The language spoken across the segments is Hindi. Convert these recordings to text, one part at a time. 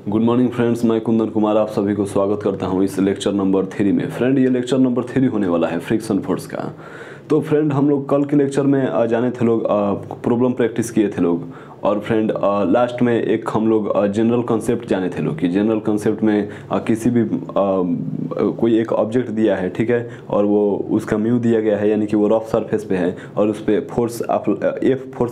गुड मॉर्निंग फ्रेंड्स, मैं कुंदन कुमार आप सभी को स्वागत करता हूं इस लेक्चर नंबर 3 में। फ्रेंड, ये लेक्चर नंबर 3 होने वाला है फ्रिक्शन फोर्स का। तो फ्रेंड, हम लोग कल के लेक्चर में जाने थे लोग, प्रॉब्लम प्रैक्टिस किए थे लोग। और फ्रेंड, लास्ट में एक हम लोग जनरल कॉन्सेप्ट जाने थे लोग कि जनरल कॉन्सेप्ट में किसी भी कोई एक ऑब्जेक्ट दिया है, ठीक है, और वो उसका म्यू दिया गया है, यानी कि वो रफ सरफेस पे है और उस पर फोर्स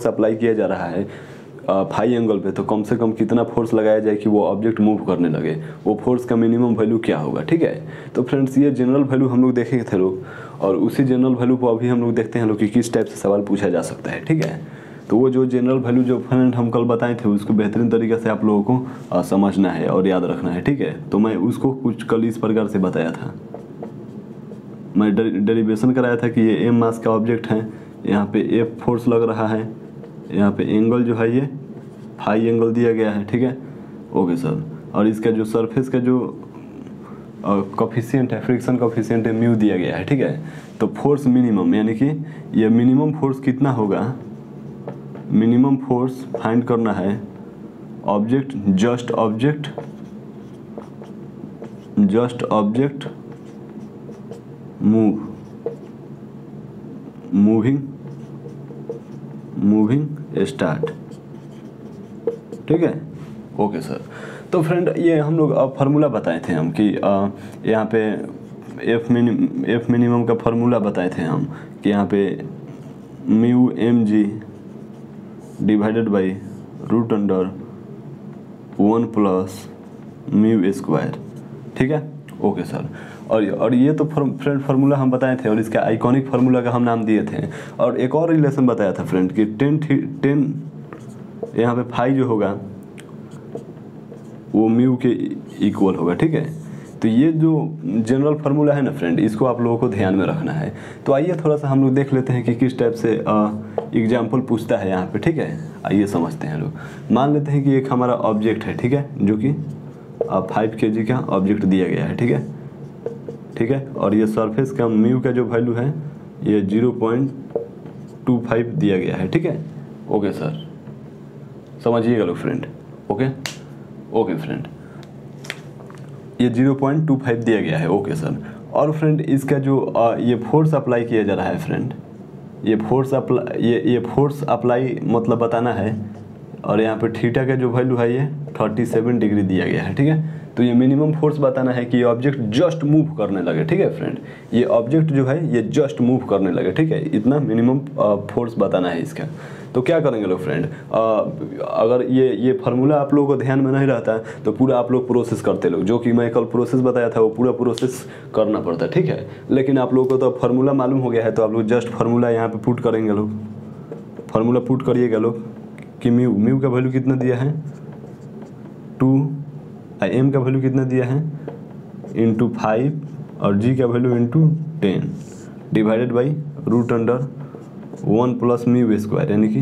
अप्लाई किया जा रहा है फाई एंगल पे। तो कम से कम कितना फोर्स लगाया जाए कि वो ऑब्जेक्ट मूव करने लगे, वो फोर्स का मिनिमम वैल्यू क्या होगा, ठीक है। तो फ्रेंड्स, ये जनरल वैल्यू हम लोग देखे थे लोग, और उसी जनरल वैल्यू को अभी हम लोग देखते हैं लोग कि किस टाइप से सवाल पूछा जा सकता है, ठीक है। तो वो जो जनरल वैल्यू जो फ्रेंड हम कल बताए थे उसको बेहतरीन तरीके से आप लोगों को समझना है और याद रखना है, ठीक है। तो मैं उसको कुछ कल इस प्रकार से बताया था, मैं डेरिवेशन कराया था कि ये एम मास का ऑब्जेक्ट है, यहाँ पे एफ फोर्स लग रहा है, यहाँ पे एंगल जो है ये फाई एंगल दिया गया है, ठीक है, ओके सर। और इसका जो सरफेस का जो कोफिशिएंट है, फ्रिक्शन कोफिशिएंट है, म्यू दिया गया है, ठीक है। तो फोर्स मिनिमम, यानी कि ये मिनिमम फोर्स कितना होगा, मिनिमम फोर्स फाइंड करना है object just object moving start, ठीक है, ओके सर। तो फ्रेंड, ये हम लोग फार्मूला बताए थे हम कि यहाँ पे एफ मिनिमम का फार्मूला बताए थे हम कि यहाँ पे mu M G divided by root under 1 plus mu square, ठीक है, ओके सर। और ये तो फ्रेंड फार्मूला हम बताए थे और इसका आइकॉनिक फार्मूला का हम नाम दिए थे। और एक और रिलेशन बताया था फ्रेंड कि 10 यहाँ पे फाई जो होगा वो म्यू के इक्वल होगा, ठीक है। तो ये जो जनरल फार्मूला है ना फ्रेंड, इसको आप लोगों को ध्यान में रखना है। तो आइए थोड़ा सा हम लोग देख लेते हैं कि किस टाइप से एग्जाम्पल पूछता है यहाँ पे, ठीक है। आइए समझते हैं लोग। मान लेते हैं कि एक हमारा ऑब्जेक्ट है, ठीक है, जो कि 5 kg का ऑब्जेक्ट दिया गया है, ठीक है, ठीक है। और ये सरफेस का म्यू का जो वैल्यू है ये 0.25 दिया गया है, ठीक है, ओके सर, समझिएगा लोग फ्रेंड, ओके फ्रेंड, ये 0.25 दिया गया है, ओके सर। और फ्रेंड, इसका जो ये फोर्स अप्लाई किया जा रहा है फ्रेंड, ये फोर्स अप्लाई मतलब बताना है। और यहाँ पे थीटा का जो वैल्यू है ये 37 डिग्री दिया गया है, ठीक है। तो ये मिनिमम फोर्स बताना है कि ये ऑब्जेक्ट जस्ट मूव करने लगे, ठीक है फ्रेंड, ये ऑब्जेक्ट जो है ये जस्ट मूव करने लगे, ठीक है, इतना मिनिमम फोर्स बताना है इसका। तो क्या करेंगे लोग फ्रेंड, अगर ये फार्मूला आप लोगों को ध्यान में नहीं रहता है तो पूरा आप लोग प्रोसेस करते लोग, जो कि मैं कल प्रोसेस बताया था वो पूरा प्रोसेस करना पड़ता है, ठीक है। लेकिन आप लोगों को तो फार्मूला मालूम हो गया है, तो आप लोग जस्ट फार्मूला यहाँ पे पुट करेंगे लोग, फार्मूला पुट करिएगा लोग कि म्यू का वैल्यू कितना दिया है 2, एम का वैल्यू कितना दिया है इंटू 5 और जी का value into 10 divided by root under 1 plus mu square, यानी कि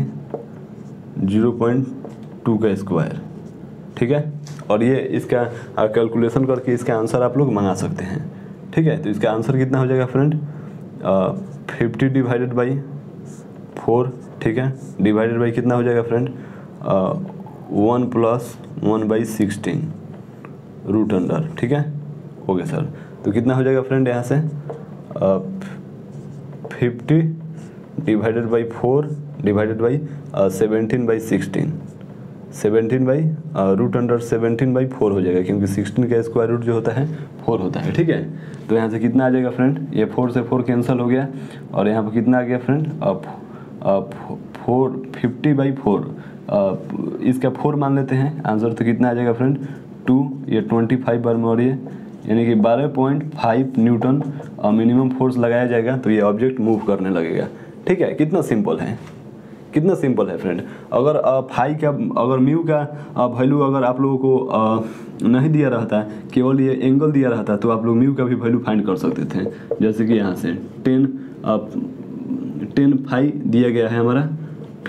0.2 का स्क्वायर, ठीक है। और ये इसका कैलकुलेशन करके इसका आंसर आप लोग मंगा सकते हैं, ठीक है। तो इसका आंसर कितना हो जाएगा फ्रेंड, 50 डिवाइडेड बाई 4, ठीक है, डिवाइडेड बाई कितना हो जाएगा फ्रेंड 1 प्लस 1/16 रूट अंडर, ठीक है, ओके सर। तो कितना हो जाएगा फ्रेंड यहाँ से 50 divided by 4 divided by 17/16, 17 by root under 17/4 हो जाएगा, क्योंकि 16 का स्क्वायर रूट जो होता है 4 होता है, ठीक है। तो यहाँ से कितना आ जाएगा फ्रेंड, ये 4 से 4 कैंसिल हो गया, और यहाँ पर कितना आ गया फ्रेंड 50/4, इसका 4 मान लेते हैं आंसर। तो कितना आ जाएगा फ्रेंड 2, ये 25 बार में, और ये यानी कि 12.5 न्यूटन मिनिमम फोर्स लगाया जाएगा, तो ये ऑब्जेक्ट मूव करने लगेगा, ठीक है। कितना सिंपल है फ्रेंड। अगर फाई का, अगर म्यू का वैल्यू अगर आप लोगों को नहीं दिया रहता, केवल ये एंगल दिया रहता, तो आप लोग म्यू का भी वैल्यू फाइंड कर सकते थे। जैसे कि यहाँ से 10 फाई दिया गया है हमारा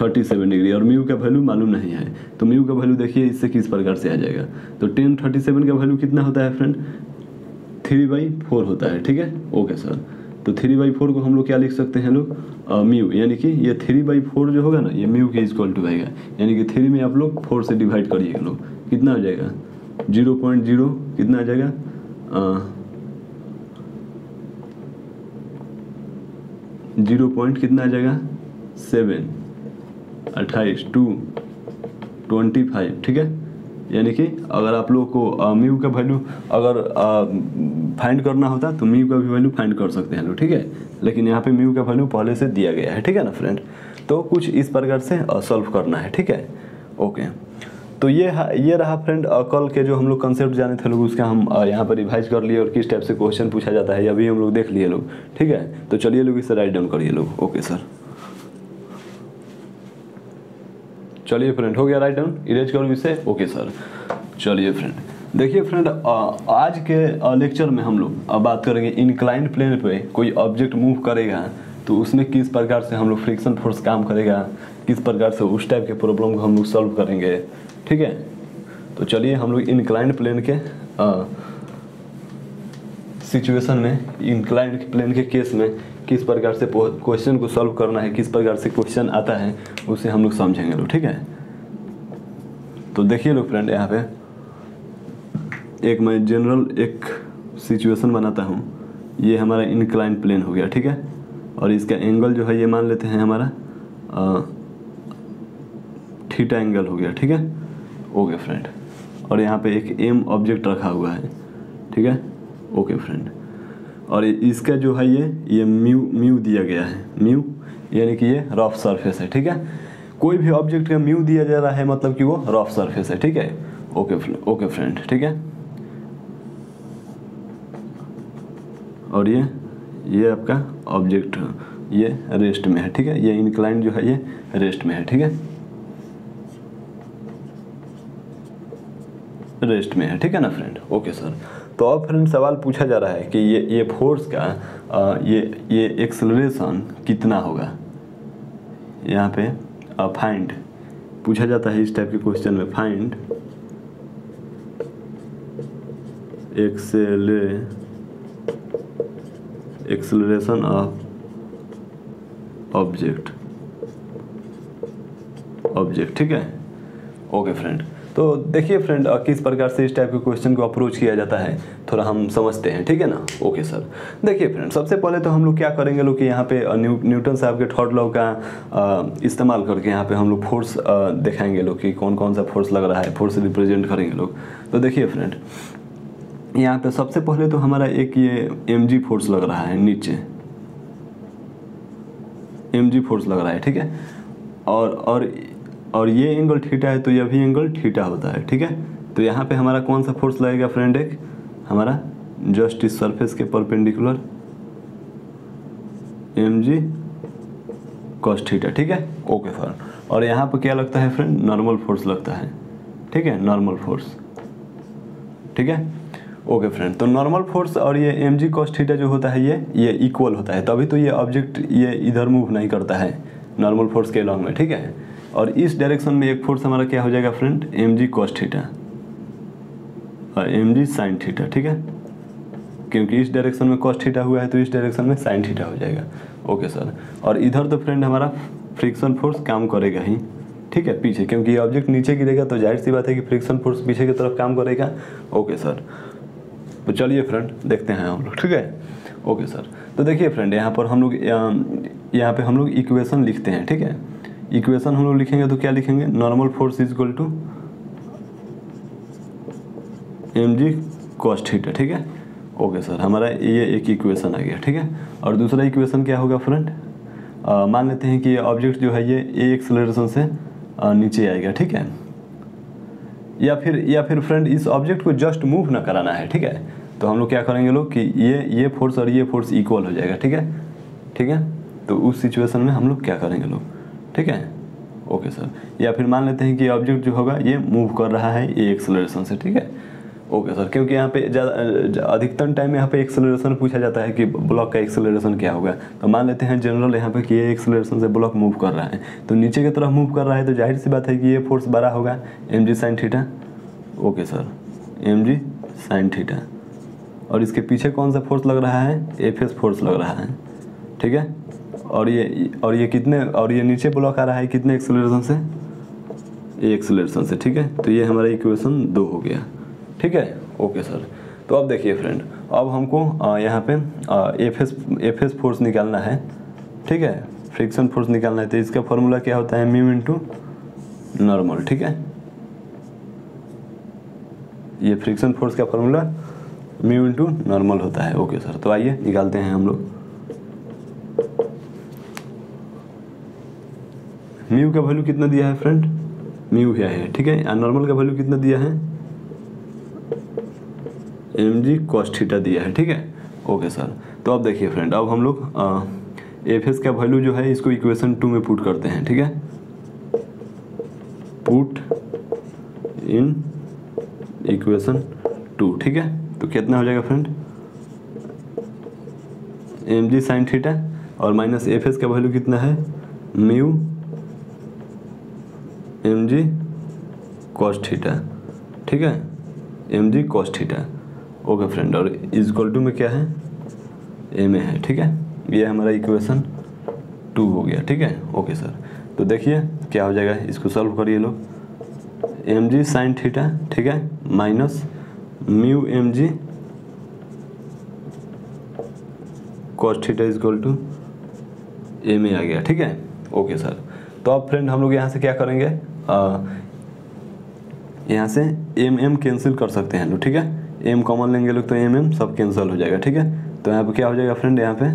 37 डिग्री, और म्यू का वैल्यू मालूम नहीं है, तो म्यू का वैल्यू देखिए इससे किस प्रकार से आ जाएगा। तो 1037 का वैल्यू कितना होता है फ्रेंड 3/4 होता है, ठीक है, ओके सर। तो 3/4 को हम लोग क्या लिख सकते हैं लोग म्यू, यानी कि ये 3/4 जो होगा ना ये म्यू के इक्वल टू आएगा, यानी कि 3 में आप लोग 4 से डिवाइड करिएगा लोग, कितना हो जाएगा 0.0 कितना आ जाएगा 0 पॉइंट कितना आ जाएगा 7 28 2 25 ठीक है। यानी कि अगर आप लोगों को म्यू का वैल्यू अगर फाइंड करना होता तो म्यू का भी वैल्यू फाइंड कर सकते हैं लोग, ठीक है। लेकिन यहाँ पे म्यू का वैल्यू पहले से दिया गया है, ठीक है ना फ्रेंड। तो कुछ इस प्रकार से सॉल्व करना है, ठीक है। ओके, तो ये रहा फ्रेंड कल के जो हम लोग कंसेप्ट जाने थे लोग, उसका हम यहाँ पर रिवाइज कर लिए और किस टाइप से क्वेश्चन पूछा जाता है अभी हम लोग देख लिए लोग, ठीक है। तो चलिए लोग इसे राइट डाउन करिए लोग। ओके सर, चलिए फ्रेंड हो गया राइट डाउन, इरेज करो इसे। ओके सर, चलिए फ्रेंड देखिए फ्रेंड आज के लेक्चर में हम लोग बात करेंगे इंक्लाइंड प्लेन पे कोई ऑब्जेक्ट मूव करेगा तो उसमें किस प्रकार से हम लोग फ्रिक्शन फोर्स काम करेगा, किस प्रकार से उस टाइप के प्रॉब्लम को हम लोग सॉल्व करेंगे, ठीक है। तो चलिए हम लोग इंक्लाइंड प्लेन के सिचुएशन में, इंक्लाइंड प्लेन के केस में किस प्रकार से क्वेश्चन को सॉल्व करना है, किस प्रकार से क्वेश्चन आता है उसे हम लोग समझेंगे लोग, ठीक है। तो देखिए लोग फ्रेंड यहाँ पे एक मैं जनरल एक सिचुएशन बनाता हूँ। ये हमारा इंक्लाइंड प्लेन हो गया, ठीक है। और इसका एंगल जो है ये मान लेते हैं हमारा थीटा एंगल हो गया, ठीक है। ओके फ्रेंड, और यहाँ पे एक एम ऑब्जेक्ट रखा हुआ है, ठीक है। ओके फ्रेंड, और इसका जो है ये म्यू दिया गया है, म्यू यानी कि ये रफ सरफेस है, ठीक है। कोई भी ऑब्जेक्ट का म्यू दिया जा रहा है मतलब कि वो रफ सरफेस है, ठीक है। ओके फ्रेंड, ठीक है। और ये आपका ऑब्जेक्ट ये रेस्ट में है, ठीक है। ये इंक्लाइन जो है ये रेस्ट में है, ठीक है, रेस्ट में है, ठीक है ना फ्रेंड। ओके सर, तो अब फ्रेंड सवाल पूछा जा रहा है कि ये फोर्स का ये एक्सेलरेशन कितना होगा। यहाँ पे फाइंड पूछा जाता है इस टाइप के क्वेश्चन में, फाइंड एक्सेलरेशन ऑफ ऑब्जेक्ट, ठीक है। ओके फ्रेंड, तो देखिए फ्रेंड किस प्रकार से इस टाइप के क्वेश्चन को अप्रोच किया जाता है थोड़ा हम समझते हैं, ठीक है ना। ओके सर, देखिए फ्रेंड सबसे पहले तो हम लोग क्या करेंगे लोग कि यहाँ पे न्यूटन साहब के थर्ड लॉ का इस्तेमाल करके यहाँ पे हम लोग फोर्स दिखाएंगे लोग कि कौन कौन सा फोर्स लग रहा है, फोर्स रिप्रेजेंट करेंगे लोग। तो देखिए फ्रेंड यहाँ पे सबसे पहले तो हमारा एक ये mg फोर्स लग रहा है, नीचे mg फोर्स लग रहा है, ठीक है। और ये एंगल थीटा है तो यह भी एंगल थीटा होता है, ठीक है। तो यहाँ पे हमारा कौन सा फोर्स लगेगा फ्रेंड, एक हमारा जस्ट इस सरफेस के परपेंडिकुलर mg cos थीटा, ठीक है। ओके सर, और यहाँ पे क्या लगता है फ्रेंड, नॉर्मल फोर्स लगता है, ठीक है, नॉर्मल फोर्स, ठीक है। ओके फ्रेंड, तो नॉर्मल फोर्स और ये mg cos थीटा जो होता है ये इक्वल होता है, तभी तो ये ऑब्जेक्ट ये इधर मूव नहीं करता है नॉर्मल फोर्स के अलॉन्ग में, ठीक है। और इस डायरेक्शन में एक फोर्स हमारा क्या हो जाएगा फ्रेंड, mg cos थीटा और mg sin थीटा, ठीक है। क्योंकि इस डायरेक्शन में cos थीटा हुआ है तो इस डायरेक्शन में sin थीटा हो जाएगा। ओके सर, और इधर तो फ्रेंड हमारा फ्रिक्शन फोर्स काम करेगा ही, ठीक है, पीछे, क्योंकि ये ऑब्जेक्ट नीचे गिरेगा तो जाहिर सी बात है कि फ्रिक्शन फोर्स पीछे की तरफ काम करेगा। ओके सर, तो चलिए फ्रेंड देखते हैं हम लोग, ठीक है। ओके सर, तो देखिए फ्रेंड यहाँ पर हम लोग यहाँ पे हम लोग इक्वेशन लिखते हैं, ठीक है। इक्वेशन हम लोग लिखेंगे तो क्या लिखेंगे, normal force is equal to mg cos theta, ठीक है। ओके सर, हमारा ये एक इक्वेशन आ गया, ठीक है। और दूसरा इक्वेशन क्या होगा फ्रेंड, मान लेते हैं कि ये ऑब्जेक्ट जो है ये एक्सेलरेशन से नीचे आएगा, ठीक है। या फिर फ्रेंड इस ऑब्जेक्ट को जस्ट मूव ना कराना है, ठीक है। तो हम लोग क्या करेंगे लोग कि ये फोर्स और ये फोर्स इक्वल हो जाएगा, ठीक है, ठीक है। तो उस सिचुएशन में हम लोग क्या करेंगे लोग, ठीक है। ओके सर, या फिर मान लेते हैं कि ऑब्जेक्ट जो होगा ये मूव कर रहा है ये एक्सेलरेशन से, ठीक है। ओके सर, क्योंकि यहाँ पे अधिकतम टाइम यहाँ पे एक्सेलरेशन पूछा जाता है कि ब्लॉक का एक्सेलरेशन क्या होगा। तो मान लेते हैं जनरल यहाँ पे कि ये एक्सेलरेशन से ब्लॉक मूव कर रहा है तो नीचे की तरफ मूव कर रहा है तो जाहिर सी बात है कि ये फोर्स बड़ा होगा mg sin theta. Okay sir, mg sin theta, और इसके पीछे कौन सा फोर्स लग रहा है, fs फोर्स लग रहा है, ठीक है। और ये कितने, और ये नीचे ब्लॉक आ रहा है कितने एक्सेलरेशन से, एक्सेलरेशन से, ठीक है। तो ये हमारा इक्वेशन 2 हो गया। ठीक है। ओके सर, तो अब देखिए फ्रेंड, अब हमको यहाँ पे एफ एस फोर्स निकालना है, ठीक है, फ्रिक्शन फोर्स निकालना है। तो इसका फॉर्मूला क्या होता है, म्यू इंटू नॉर्मल, ठीक है। ये फ्रिक्शन फोर्स का फॉर्मूला म्यू इंटू नॉर्मल होता है। ओके सर, तो आइए निकालते हैं हम लोग। म्यू का वैल्यू कितना दिया है फ्रेंड, म्यू है, ठीक है। नॉर्मल का वैल्यू कितना दिया है, mg cos थीटा दिया है, ठीक है। ओके सर, तो अब देखिए फ्रेंड, अब हम लोग एफ एस का वैल्यू जो है इसको इक्वेशन 2 में पुट करते हैं, ठीक है। पुट इन इक्वेशन 2, ठीक है। तो कितना हो जाएगा फ्रेंड, mg साइन थीटा और माइनस एफ एस का वैल्यू कितना है, म्यू mg cos थीटा, ठीक है, mg cos theta. Okay friend, और इक्वल टू में क्या है, एम ए है, ठीक है। ये हमारा इक्वेशन 2 हो गया, ठीक है। ओके सर, तो देखिए क्या हो जाएगा, इसको सॉल्व करिए लोग। mg साइन थीटा, ठीक है, minus mu mg cos theta equal to m a आ गया, ठीक है। ओके सर, तो अब फ्रेंड हम लोग यहाँ से क्या करेंगे, यहाँ से एम कैंसिल कर सकते हैं लोग, ठीक है। एम कॉमन लेंगे लोग तो एम सब कैंसिल हो जाएगा, ठीक है। तो यहाँ पे क्या हो जाएगा फ्रेंड, यहाँ पे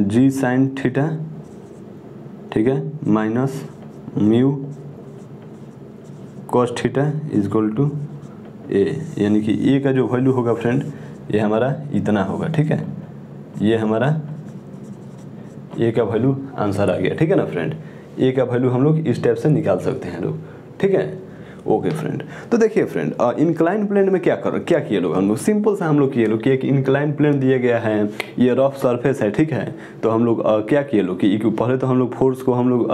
जी साइन थीटा, ठीक है, minus mu cos theta equal to a, यानी कि ए का जो वैल्यू होगा फ्रेंड ये हमारा इतना होगा, ठीक है। ये हमारा ए का वैल्यू आंसर आ गया, ठीक है ना फ्रेंड। ए का वैल्यू हम लोग इस टाइप से निकाल सकते हैं लोग, ठीक है। ओके फ्रेंड, तो देखिए फ्रेंड, इंक्लाइन प्लेन में क्या किए लोग, हम लोग सिंपल सा हम लोग किए लोग कि एक इंक्लाइन प्लेन दिया गया है, ये रफ सरफेस है, ठीक है। तो हम लोग क्या किए लोग कि पहले तो हम लोग फोर्स को हम लोग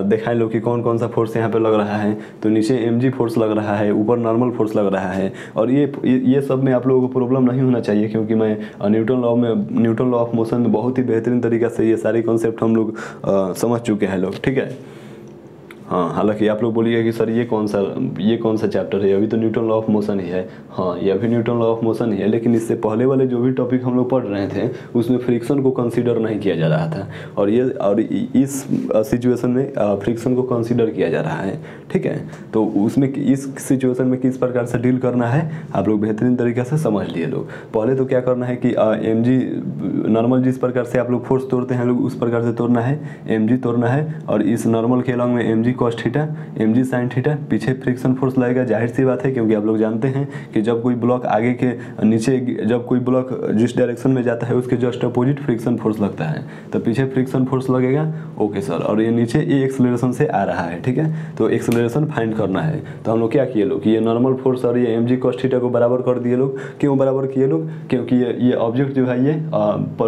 दिखाए लोग कि कौन कौन सा फोर्स यहाँ पे लग रहा है। तो नीचे mg फोर्स लग रहा है, ऊपर नॉर्मल फोर्स लग रहा है। और ये सब में आप लोगों को प्रॉब्लम नहीं होना चाहिए, क्योंकि मैं न्यूटन लॉ ऑफ मोशन में बहुत ही बेहतरीन तरीका से ये सारी कॉन्सेप्ट हम लोग समझ चुके हैं लोग, ठीक है। हाँ, हालांकि आप लोग बोलिए कि सर ये कौन सा चैप्टर है, अभी तो न्यूटन लॉ ऑफ मोशन ही है। हाँ, ये अभी न्यूटन लॉ ऑफ मोशन ही है, लेकिन इससे पहले वाले जो भी टॉपिक हम लोग पढ़ रहे थे उसमें फ्रिक्शन को कंसीडर नहीं किया जा रहा था, और इस सिचुएशन में फ्रिक्शन को कंसीडर किया जा रहा है, ठीक है। तो उसमें इस सिचुएशन में किस प्रकार से डील करना है आप लोग बेहतरीन तरीके से समझ लिए लोग। पहले तो क्या करना है कि mg नॉर्मल जिस प्रकार से आप लोग फोर्स तोड़ते हैं लोग उस प्रकार से तोड़ना है, mg तोड़ना है, और इस नॉर्मल के अलॉन्ग में mg cos theta, mg sin theta, पीछे फ्रिक्शन फोर्स लगेगा, जाहिर सी बात है, क्योंकि आप लोग जानते हैं कि जब कोई ब्लॉक आगे के नीचे, जब कोई ब्लॉक जिस डायरेक्शन में जाता है उसके जस्ट अपोजिट फ्रिक्शन फोर्स लगता है, तो पीछे फ्रिक्शन फोर्स लगेगा। ओके सर, और ये नीचे ए एक्सेलरेशन से आ रहा है, ठीक है। तो एक्सेलरेशन फाइंड करना है, तो हम लोग क्या किए लोग कि ये नॉर्मल फोर्स और ये mg cos थीटा को बराबर कर दिए लोग। क्यों बराबर किए लोग, क्योंकि ये ऑब्जेक्ट जो है ये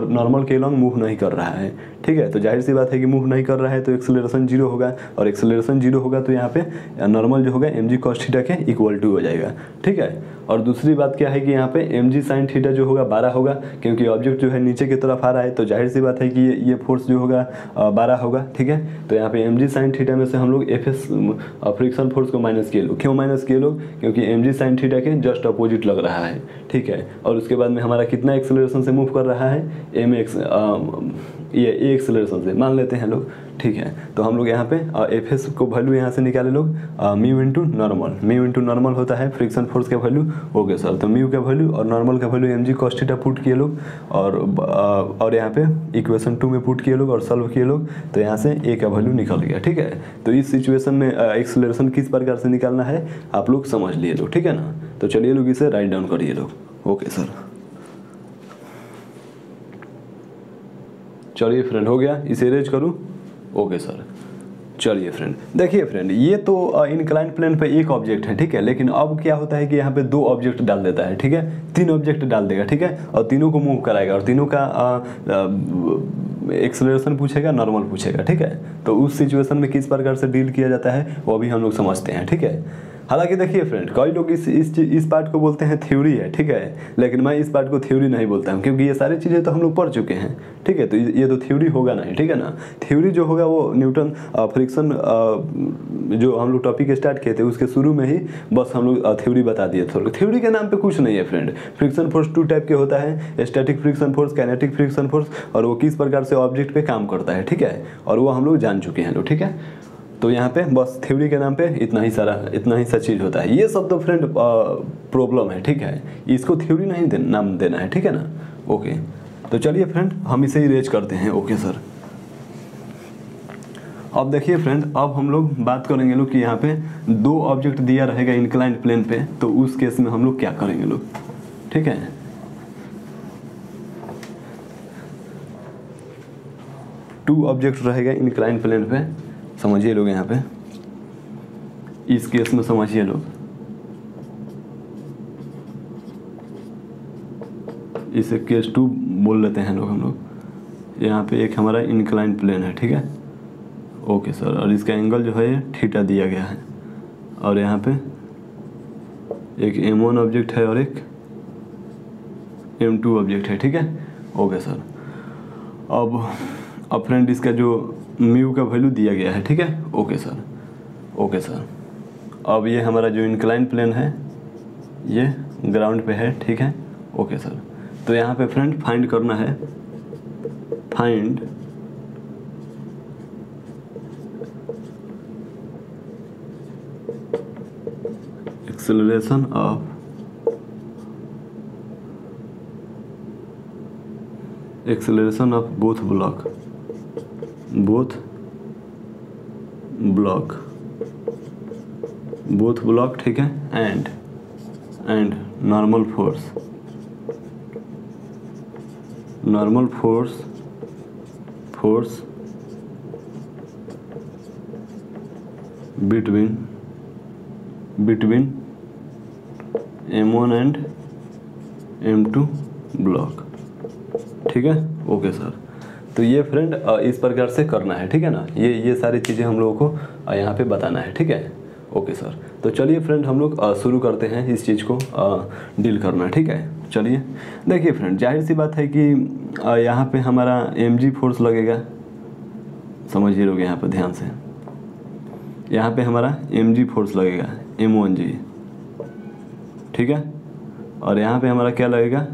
नॉर्मल के अलॉन्ग मूव नहीं कर रहा है, ठीक है। तो जाहिर सी बात है कि मूव नहीं कर रहा है तो एक्सेलरेशन 0 होगा, और एक्सेलरेशन 0 होगा तो यहाँ पे नॉर्मल जो होगा mg cos थीटा के इक्वल टू हो जाएगा, ठीक है। और दूसरी बात क्या है कि यहाँ पे mg sin थीटा जो होगा 12 होगा, क्योंकि ऑब्जेक्ट जो है नीचे की तरफ आ रहा है, तो जाहिर सी बात है कि ये फोर्स जो होगा 12 होगा, ठीक है। तो यहाँ पे mg sin थीटा में से हम लोग fs फ्रिक्शन फोर्स को माइनस किए लोग। क्यों माइनस किए लोग, क्योंकि mg sin थीटा के जस्ट अपोजिट लग रहा है, ठीक है। और उसके बाद में हमारा कितना एक्सेलरेशन से मूव कर रहा है, ये एक्सेलरेशन से मान लेते हैं लोग, ठीक है। तो हम लोग यहाँ पे एफ को वैल्यू यहाँ से निकाले लोग, म्यू इंटू नॉर्मल होता है फ्रिक्शन फोर्स का वैल्यू। ओके सर, तो म्यू का वैल्यू और नॉर्मल का value mg cos theta put किए लोग, और यहाँ पे इक्वेशन 2 में पुट किए लोग और सॉल्व किए लोग, तो यहाँ से ए का वैल्यू निकल गया, ठीक है। तो इस सिचुएशन में एक्सेलरेशन किस प्रकार से निकालना है आप लोग समझ लिए लोग, ठीक है ना। तो चलिए लोग इसे राइट डाउन करिए लोग। ओके सर, चलिए फ्रेंड, हो गया, इसे इरेज करूँ। ओके सर, चलिए फ्रेंड, देखिए फ्रेंड, ये तो इंक्लाइन प्लेन पे एक ऑब्जेक्ट है, ठीक है। लेकिन अब क्या होता है कि यहाँ पे 2 ऑब्जेक्ट डाल देता है, ठीक है, 3 ऑब्जेक्ट डाल देगा, ठीक है, और तीनों को मूव कराएगा, और तीनों का एक्सेलरेशन पूछेगा, नॉर्मल पूछेगा, ठीक है। तो उस सिचुएशन में किस प्रकार से डील किया जाता है वो अभी हम लोग समझते हैं, ठीक है। हालांकि देखिए फ्रेंड, कई लोग इस पार्ट को बोलते हैं थ्योरी है, ठीक है, लेकिन मैं इस पार्ट को थ्योरी नहीं बोलता हूँ, क्योंकि ये सारी चीज़ें तो हम लोग पढ़ चुके हैं, ठीक है। तो ये तो थ्योरी होगा नहीं, ठीक है ना। थ्योरी जो होगा वो न्यूटन फ्रिक्शन जो हम लोग टॉपिक स्टार्ट किए थे उसके शुरू में ही बस हम लोग थ्योरी बता दिए थे। थ्योरी के नाम पे कुछ नहीं है फ्रेंड। फ्रिक्शन फोर्स 2 टाइप के होता है, static friction force, kinetic friction force, और वो किस प्रकार से ऑब्जेक्ट पे काम करता है, ठीक है, और वो हम लोग जान चुके हैं लोग, ठीक है। तो यहाँ पे बस थ्योरी के नाम पे इतना ही सा चीज़ होता है। ये सब तो फ्रेंड प्रॉब्लम है, ठीक है, इसको थ्योरी नहीं नाम देना है, ठीक है ना। ओके, तो चलिए फ्रेंड हम इसे इरेज करते हैं। ओके सर, अब देखिए फ्रेंड, अब हम लोग बात करेंगे लोग कि यहाँ पे 2 ऑब्जेक्ट दिया रहेगा इंक्लाइंड प्लेन पे, तो उस केस में हम लोग क्या करेंगे लोग, ठीक है। टू ऑब्जेक्ट रहेगा इंक्लाइंड प्लेन पे, समझिए लोग यहाँ पे, इस केस में समझिए लोग, इसे केस 2 बोल लेते हैं लोग हम लोग। यहाँ पे एक हमारा इंक्लाइंड प्लेन है, ठीक है। ओके सर, और इसका एंगल जो है थीटा दिया गया है, और यहाँ पे एक M1 ऑब्जेक्ट है और एक M2 ऑब्जेक्ट है, ठीक है। ओके सर, अब फ्रेंड इसका जो म्यू का वैल्यू दिया गया है, ठीक है। ओके सर, ओके सर, अब ये हमारा जो इंक्लाइंड प्लेन है ये ग्राउंड पे है, ठीक है। ओके सर, तो यहाँ पे फ्रेंड फाइंड करना है, find acceleration of both block, ठीक है, and normal force between M1 and M2 block, ठीक है। ओके सर, तो ये फ्रेंड इस प्रकार से करना है, ठीक है ना। ये सारी चीज़ें हम लोगों को यहाँ पे बताना है, ठीक है। ओके सर, तो चलिए फ्रेंड हम लोग शुरू करते हैं इस चीज़ को डील करना, ठीक है। चलिए देखिए फ्रेंड, जाहिर सी बात है कि यहाँ पे हमारा mg फोर्स लगेगा, समझिए लोग यहाँ पे ध्यान से, यहाँ पे हमारा mg फोर्स लगेगा, M1g, ठीक है, और यहाँ पे हमारा क्या लगेगा,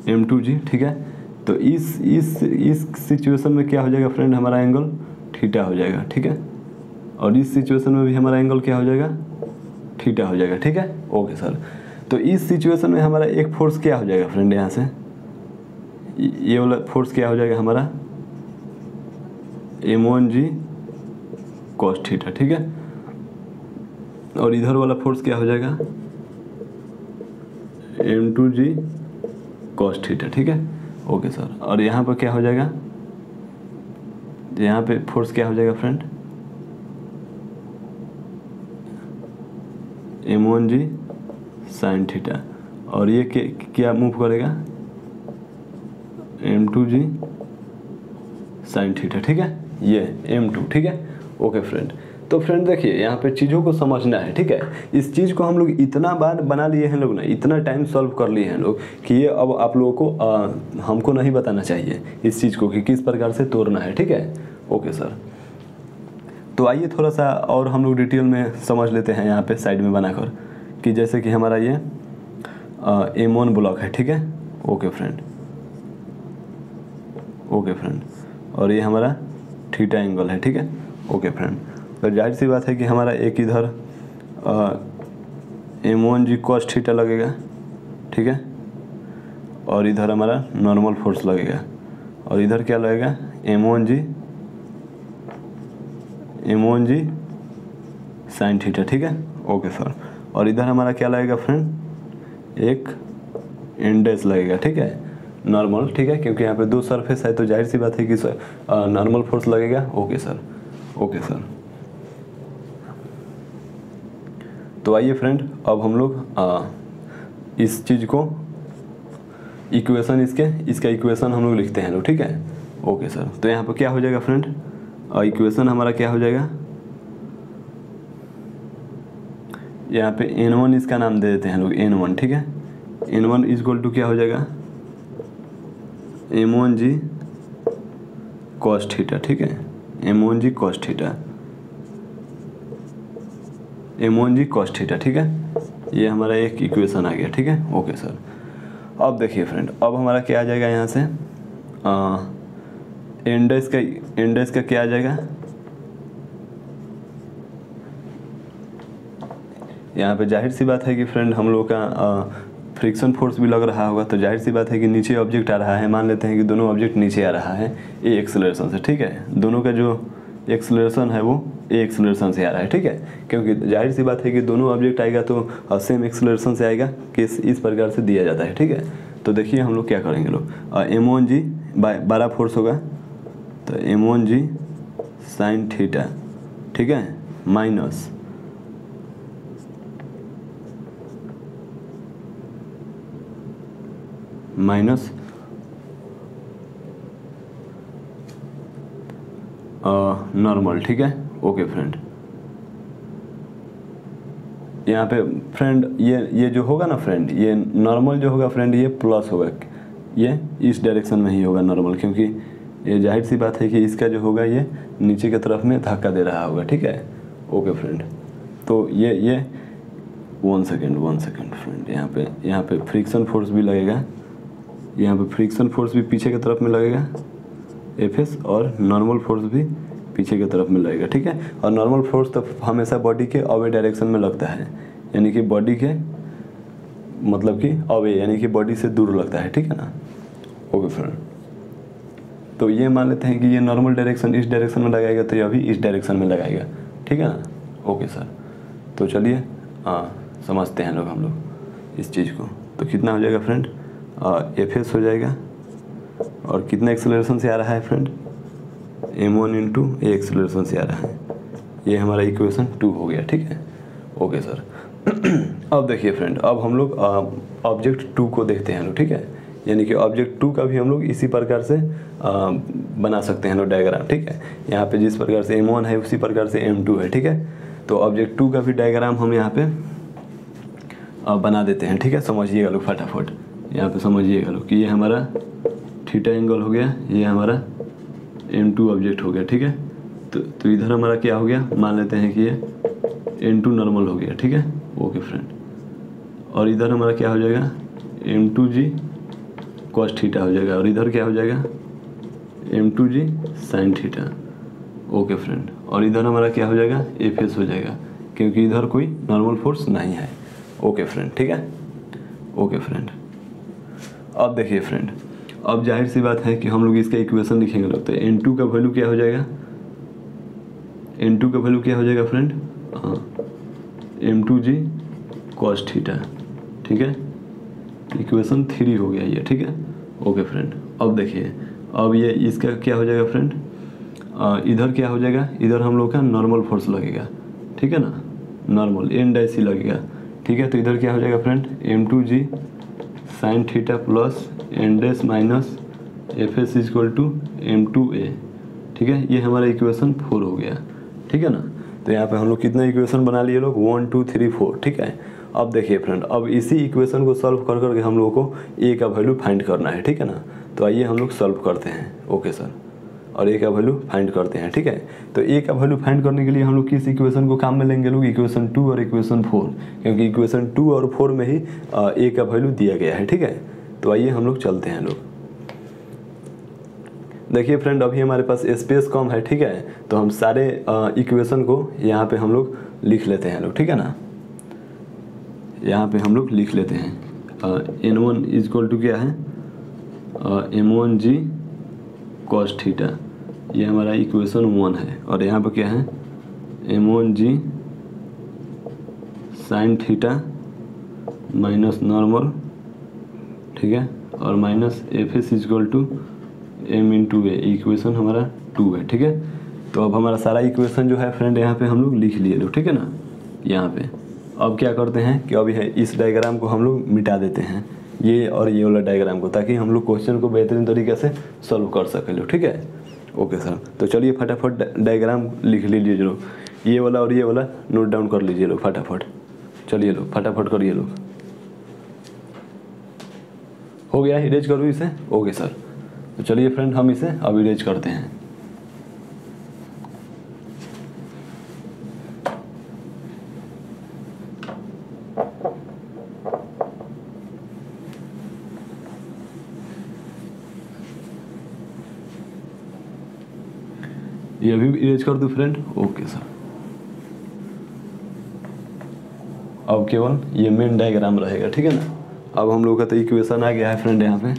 M2g, ठीक है। तो इस सिचुएशन में क्या हो जाएगा फ्रेंड, हमारा एंगल थीटा हो जाएगा, ठीक है, और इस सिचुएशन में भी हमारा एंगल क्या हो जाएगा, थीटा हो जाएगा, ठीक है। ओके सर, तो इस सिचुएशन में हमारा एक फोर्स क्या हो जाएगा फ्रेंड, यहाँ से ये वाला फोर्स क्या हो जाएगा हमारा, M1g cos थीटा, ठीक है, और इधर वाला फोर्स क्या हो जाएगा, M2g cos थीटा, ठीक है। ओके सर, और यहाँ पर क्या हो जाएगा, यहाँ पे फोर्स क्या हो जाएगा फ्रेंड, M1g sin थीटा, और ये क्या मूव करेगा, M2g sin थीटा, ठीक है, ये M2, ठीक है। ओके फ्रेंड, तो फ्रेंड देखिए यहाँ पे चीज़ों को समझना है, ठीक है। इस चीज़ को हम लोग इतना बार बना लिए हैं लोग ना, इतना टाइम सॉल्व कर लिए हैं लोग कि ये अब आप लोगों को हमको नहीं बताना चाहिए इस चीज़ को कि किस प्रकार से तोड़ना है, ठीक है। ओके सर, तो आइए थोड़ा सा और हम लोग डिटेल में समझ लेते हैं यहाँ पे साइड में बनाकर, कि जैसे कि हमारा ये M1 ब्लॉक है, ठीक है। ओके फ्रेंड, और ये हमारा थीटा एंगल है, ठीक है। ओके फ्रेंड, तो जाहिर सी बात है कि हमारा एक इधर M1g cos थीटा लगेगा, ठीक है, और इधर हमारा नॉर्मल फोर्स लगेगा, और इधर क्या लगेगा, M1g sin थीटा, ठीक है। ओके सर, और इधर हमारा क्या लगेगा फ्रेंड, एक इंडेक्स लगेगा, ठीक है, नॉर्मल, ठीक है, क्योंकि यहाँ पे 2 सरफेस है तो जाहिर सी बात है कि नॉर्मल फोर्स लगेगा। ओके सर, ओके सर, तो आइए फ्रेंड अब हम लोग इस चीज़ को इक्वेशन इसका इक्वेशन हम लोग लिखते हैं लोग, ठीक है। ओके सर, तो यहाँ पर क्या हो जाएगा फ्रेंड, इक्वेशन हमारा क्या हो जाएगा, यहाँ पे n1 इसका नाम दे देते हैं लोग n1, ठीक है। n1 इक्वल टू क्या हो जाएगा, m1g cos थीटा, ठीक है, m1g cos theta, m1g cos theta, ठीक है। ये हमारा एक इक्वेशन आ गया, ठीक है। ओके सर, अब देखिए फ्रेंड, अब हमारा क्या आ जाएगा यहाँ से, एन डैश का क्या आ जाएगा, यहाँ पे जाहिर सी बात है कि फ्रेंड हम लोग का फ्रिक्शन फोर्स भी लग रहा होगा, तो जाहिर सी बात है कि नीचे ऑब्जेक्ट आ रहा है, मान लेते हैं कि दोनों ऑब्जेक्ट नीचे आ रहा है ए एक्सेलरेशन से, ठीक है। दोनों का जो एक्सेलरेशन है वो ए एक्सेलरेशन से आ रहा है, ठीक है, क्योंकि जाहिर सी बात है कि दोनों ऑब्जेक्ट आएगा तो सेम एक्सेलरेशन से आएगा, कि इस प्रकार से दिया जाता है, ठीक है। तो देखिए हम लोग क्या करेंगे लोग, m1g बड़ा फोर्स होगा तो m1g साइन थीटा, ठीक है, माइनस नॉर्मल, ठीक है। ओके फ्रेंड, यहाँ पे फ्रेंड ये जो होगा ना फ्रेंड, ये नॉर्मल जो होगा फ्रेंड, ये प्लस होगा, ये इस डायरेक्शन में ही होगा नॉर्मल, क्योंकि ये जाहिर सी बात है कि इसका जो होगा ये नीचे की तरफ में धक्का दे रहा होगा, ठीक है। ओके फ्रेंड, तो ये 1 सेकेंड फ्रेंड, यहाँ पे फ्रिक्शन फोर्स भी लगेगा, यहाँ पे फ्रिक्शन फोर्स भी पीछे की तरफ में लगेगा एफएस, और नॉर्मल फोर्स भी पीछे की तरफ में लगेगा, ठीक है। और नॉर्मल फोर्स तो हमेशा बॉडी के अवे डायरेक्शन में लगता है, यानी कि बॉडी के मतलब कि अवे यानी कि बॉडी से दूर लगता है, ठीक है ना। ओके फ्रेंड, तो ये मान लेते हैं कि ये नॉर्मल डायरेक्शन इस डायरेक्शन में लगाएगा, तो ये अभी इस डायरेक्शन में लगाएगा, ठीक है ना। ओके सर, तो चलिए समझते हैं हम लोग इस चीज़ को। तो कितना हो जाएगा फ्रेंड, एफएस हो जाएगा, और कितना एक्सेलरेशन से आ रहा है फ्रेंड, m1 इंटू ए एक्सेलरेशन से आ रहा है। ये हमारा इक्वेशन 2 हो गया, ठीक है। ओके सर अब देखिए फ्रेंड, अब हम लोग ऑब्जेक्ट 2 को देखते हैं लोग, ठीक है। यानी कि ऑब्जेक्ट 2 का भी हम लोग इसी प्रकार से बना सकते हैं लोग डायग्राम, ठीक है। यहाँ पे जिस प्रकार से m1 है उसी प्रकार से m2 है, ठीक है। तो ऑब्जेक्ट 2 का भी डायग्राम हम यहाँ पे बना देते हैं, ठीक है। समझिएगा लोग फटाफट, यहाँ पे समझिएगा लोग कि ये हमारा थीटा एंगल हो गया, ये हमारा m2 ऑब्जेक्ट हो गया, ठीक है। तो इधर हमारा क्या हो गया, मान लेते हैं कि ये m2 नॉर्मल हो गया, ठीक है। ओके फ्रेंड, और इधर हमारा क्या हो जाएगा, m2g cos थीटा हो जाएगा, और इधर क्या हो जाएगा, m2g sine theta. Okay friend, और इधर हमारा क्या हो जाएगा, एफएस हो जाएगा, क्योंकि इधर कोई नॉर्मल फोर्स नहीं है। ओके फ्रेंड, ठीक है। ओके फ्रेंड, अब देखिए फ्रेंड, अब जाहिर सी बात है कि हम लोग इसका इक्वेशन लिखेंगे लोग, तो n2 का वैल्यू क्या हो जाएगा, n2 का वैल्यू क्या हो जाएगा फ्रेंड, m2g cos थीटा, ठीक है। इक्वेशन 3 हो गया ये, ठीक है। ओके फ्रेंड, अब देखिए, अब ये इसका क्या हो जाएगा फ्रेंड, इधर क्या हो जाएगा, इधर हम लोग का नॉर्मल फोर्स लगेगा, ठीक है ना, नॉर्मल n डैश ही लगेगा, ठीक है। तो इधर क्या हो जाएगा friend, m2g sine theta plus n dash minus FS equal to m2a, ठीक है। ये हमारा इक्वेशन 4 हो गया, ठीक है ना। तो यहाँ पे हम लोग कितना इक्वेशन बना लिए लोग, 1 2 3 4, ठीक है। अब देखिए फ्रेंड, अब इसी इक्वेशन को सॉल्व कर करके हम लोगों को ए का वैल्यू फाइंड करना है, ठीक है ना। तो आइए हम लोग सॉल्व करते हैं। ओके सर, और ए का वैल्यू फाइंड करते हैं, ठीक है। तो ए का वैल्यू फाइंड करने के लिए हम लोग किस इक्वेशन को काम में लेंगे लोग, इक्वेशन 2 और इक्वेशन 4, क्योंकि इक्वेशन 2 और 4 में ही ए का वैल्यू दिया गया है, ठीक है। तो आइए हम लोग चलते हैं लोग। देखिए फ्रेंड, अभी हमारे पास स्पेस कम है, ठीक है। तो हम सारे इक्वेशन को यहाँ पे हम लोग लिख लेते हैं लोग, ठीक है ना। यहाँ पे हम लोग लिख लेते हैं n1 इक्वल टू क्या है, m1g cos थीटा, ये हमारा इक्वेशन 1 है। और यहाँ पे क्या है, m1g sine theta minus normal, ठीक है, और minus FS equal to m into A, equation हमारा 2 है, ठीक है। तो अब हमारा सारा इक्वेशन जो है फ्रेंड यहाँ पे हम लोग लिख लिए लोग, ठीक है ना। यहाँ पे अब क्या करते हैं कि अभी है इस डायग्राम को हम लोग मिटा देते हैं, ये और ये वाला डायग्राम को, ताकि हम लोग क्वेश्चन को बेहतरीन तरीके से सॉल्व कर सके लोग, ठीक है। ओके सर, तो चलिए फटाफट डायग्राम लिख लीजिए लोग, ये वाला और ये वाला नोट डाउन कर लीजिए लोग फटाफट। चलिए लोग फटाफट करिए लोग। हो गया, इरेज करूँ इसे? Okay sir. तो चलिए फ्रेंड हम इसे अब इरेज करते हैं। ये भी इरेज कर दूं फ्रेंड? Okay sir. अब केवल ये मेन डायग्राम रहेगा, ठीक है ना। अब हम लोग का तो इक्वेशन आ गया है फ्रेंड यहाँ पे,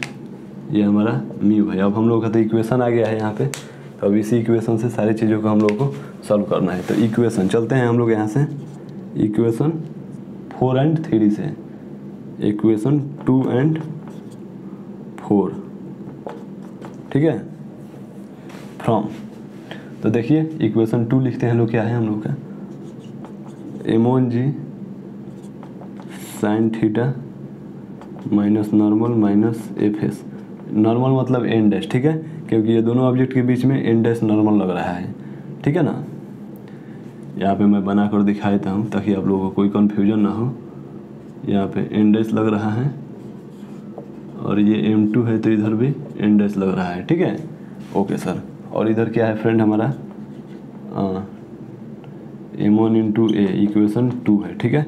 ये हमारा म्यू है। अब हम लोग का तो इक्वेशन आ गया है यहाँ पे, तो अब इसी इक्वेशन से सारी चीज़ों को हम लोग को सॉल्व करना है। तो इक्वेशन चलते हैं हम लोग यहाँ से, इक्वेशन 4 और 3 से, इक्वेशन 2 और 4, ठीक है, फ्रॉम। तो देखिए इक्वेशन 2 लिखते हैं लोग, क्या है हम लोग का, m1g sine theta minus normal minus F S. Normal मतलब एन डैश, ठीक है, क्योंकि ये दोनों ऑब्जेक्ट के बीच में एन डैश नॉर्मल लग रहा है, ठीक है ना। यहाँ पे मैं बना कर दिखा देता हूँ ताकि आप लोगों को कोई कन्फ्यूजन ना हो। यहाँ पे एन डैश लग रहा है और ये m2 है तो इधर भी एन डैश लग रहा है, ठीक है। Okay sir. और इधर क्या है फ्रेंड हमारा, m1 इंटू ए इक्वेशन 2 है, ठीक है।